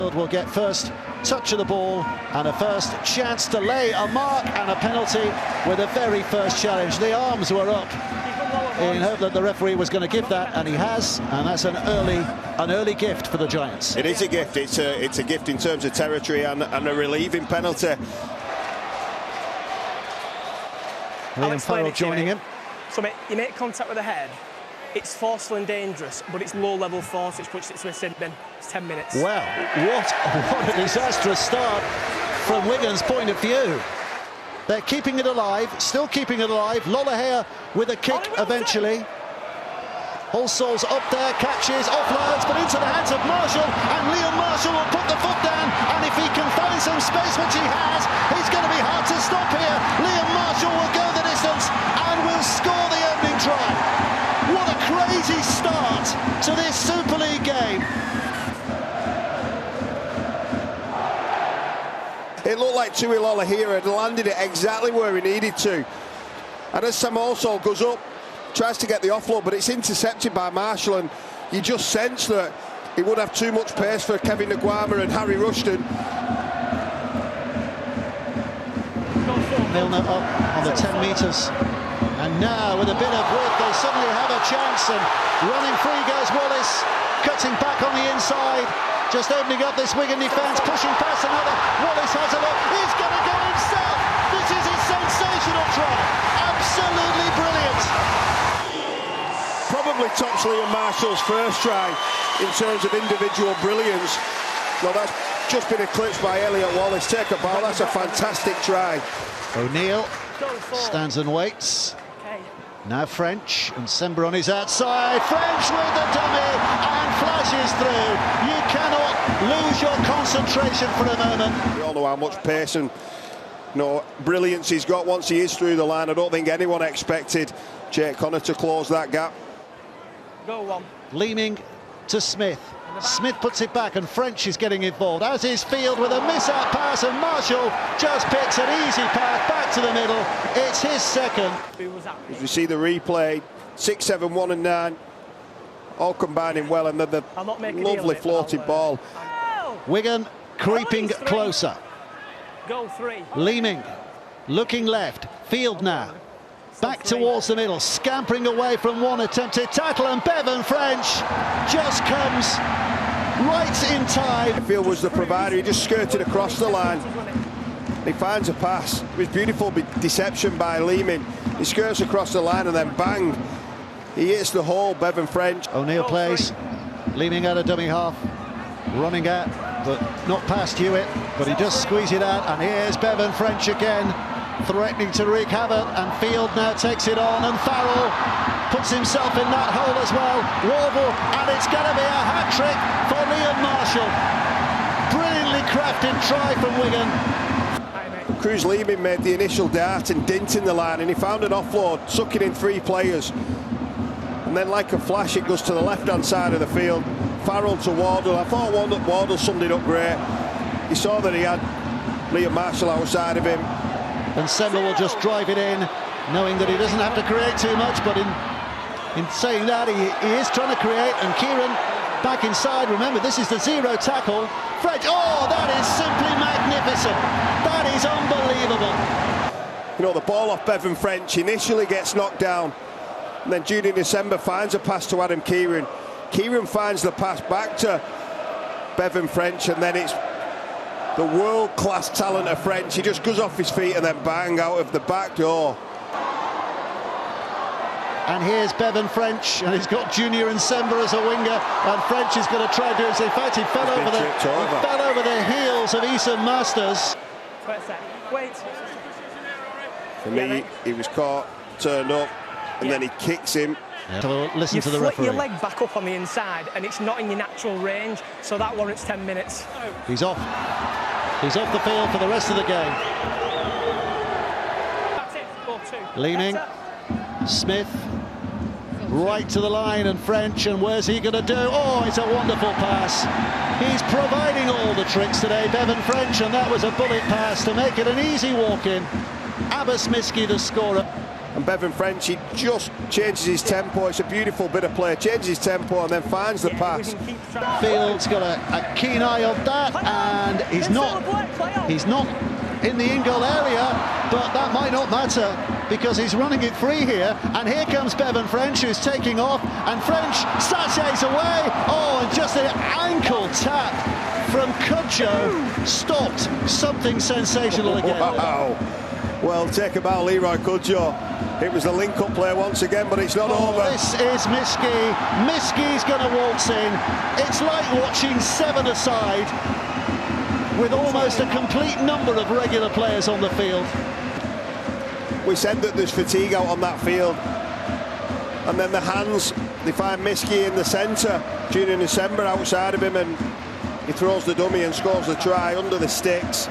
Will get first touch of the ball and a first chance to lay a mark and a penalty with the very first challenge. The arms were up in hope that the referee was going to give that, and he has, and that's an early gift for the Giants. It is a gift. It's a gift in terms of territory and a relieving penalty. Liam Farrell joining him. So mate, you make contact with the head, it's forceful and dangerous, but it's low-level force which puts it to a sin bin. It's 10 minutes. Well, what a disastrous start from Wigan's point of view. They're keeping it alive, still keeping it alive. Lollahea with a kick eventually. Allsall's up there, catches, offloads, but into the hands of Marshall, and Liam Marshall will put the foot down, and if he can find some space, which he has, he's going to be hard to stop here. Liam Marshall will go the distance and will score the opening try. What a crazy start to this Super League game. It looked like Tui Lollahea had landed it exactly where he needed to. And as Sam Allsall goes up, tries to get the offload, but it's intercepted by Marshall, and you just sense that he would have too much pace for Kevin Nguama and Harry Rushton. Milner up on the 10 metres. And now, with a bit of width, they suddenly have a chance, and running free goes Wallace, cutting back on the inside, just opening up this Wigan defence, pushing past another. Wallace has a look, he's going to go himself! This is a sensational try, absolutely brilliant! Probably tops Liam Marshall's first try in terms of individual brilliance. Well, that's just been eclipsed by Elliot Wallace. Take a ball, that's a fantastic try. O'Neill stands and waits. Now French, and Sember on his outside. French with the dummy and flashes through. You cannot lose your concentration for a moment. We all know how much pace and brilliance he's got once he is through the line. I don't think anyone expected Jake Connor to close that gap. Go one. Leeming to Smith. Smith puts it back, and French is getting involved, as is Field with a miss-out pass, and Marshall just picks an easy pass back to the middle. It's his second. As we see the replay, 6, 7, 1 and 9, all combining well, and then the lovely floated ball. Wigan creeping closer. Go 3. Leeming, looking left. Field now. Back towards the middle, scampering away from one attempted tackle, and Bevan French just comes right in time. Field was the provider, he just skirted across the line. He finds a pass. It was beautiful deception by Leeming. He skirts across the line and then bang, he hits the hole, Bevan French. O'Neill plays, Leeming out of dummy half, running out, but not past Hewitt, but he does squeeze it out, and here's Bevan French again, threatening to wreak havoc, and Field now takes it on, and Farrell puts himself in that hole as well. Warble, and it's going to be a hat-trick for Liam Marshall. Brilliantly crafted try from Wigan. Cruz Leeming made the initial dart and dint in the line, and he found an offload, sucking in 3 players. And then like a flash, it goes to the left-hand side of the field. Farrell to Wardle. I thought Wardle summed it up great. He saw that he had Liam Marshall outside of him. And Semler will just drive it in, knowing that he doesn't have to create too much, but in saying that, he is trying to create, and Kieran back inside. Remember, this is the 0 tackle. French, oh, that is simply magnificent. That is unbelievable. You know, the ball off Bevan French initially gets knocked down, and then Judy December finds a pass to Adam Kieran. Kieran finds the pass back to Bevan French, and then it's the world-class talent of French. He just goes off his feet and then bang out of the back door. And here's Bevan French, and he's got Junior and Sember as a winger, and French is going to try and do it. In fact, he fell over the heels of Eason Masters. Wait. For me, he was caught, turned up, and then he kicks him. So listen to the referee. You flick your leg back up on the inside, and it's not in your natural range, so that warrants 10 minutes. He's off. He's off the field for the rest of the game. That's it. 4-2. Leeming, Smith, right to the line, and French, and where's he going to do? Oh, it's a wonderful pass. He's providing all the tricks today, Bevan French, and that was a bullet pass to make it an easy walk-in. Abbas Miski, the scorer. And Bevan French, he just changes his tempo. It's a beautiful bit of play. Changes his tempo and then finds the pass. Field's got a keen eye on that, and he's not in the in-goal area, but that might not matter because he's running it free here. And here comes Bevan French, who's taking off, and French sachets away. Oh, and just an ankle tap from Cudjoe stopped something sensational again. Wow. Well, take a bow, Leroy Cudjoe. It was a link-up play once again, but it's not over. This is Miskey. Miskey's going to waltz in. It's like watching 7-a-side with almost a complete number of regular players on the field. We said that there's fatigue out on that field. And then the hands, they find Miskey in the centre. Junior December outside of him, and he throws the dummy and scores the try under the sticks.